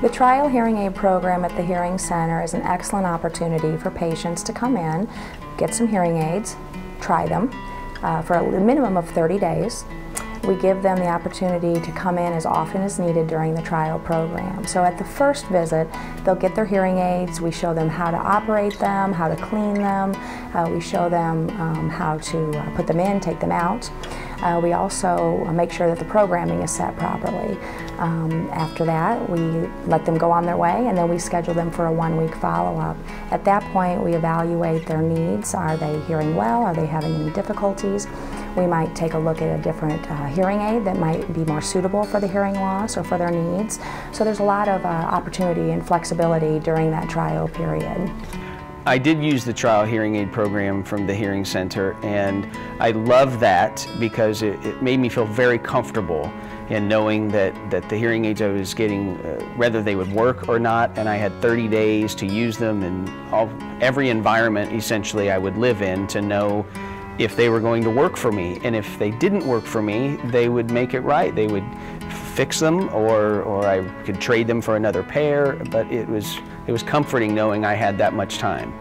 The trial hearing aid program at the Hearing Center is an excellent opportunity for patients to come in, get some hearing aids, try them for a minimum of 30 days. We give them the opportunity to come in as often as needed during the trial program. So at the first visit, they'll get their hearing aids. We show them how to operate them, how to clean them. We show them how to put them in, take them out. We also make sure that the programming is set properly. After that, we let them go on their way, and then we schedule them for a one-week follow-up. At that point, we evaluate their needs. Are they hearing well? Are they having any difficulties? We might take a look at a different hearing aid that might be more suitable for the hearing loss or for their needs. So there's a lot of opportunity and flexibility during that trial period. I did use the trial hearing aid program from the Hearing Center, and I love that because it made me feel very comfortable in knowing that the hearing aids I was getting, whether they would work or not, and I had 30 days to use them in every environment essentially I would live in to know if they were going to work for me. And if they didn't work for me, they would make it right. They would fix them, or I could trade them for another pair, but it was comforting knowing I had that much time.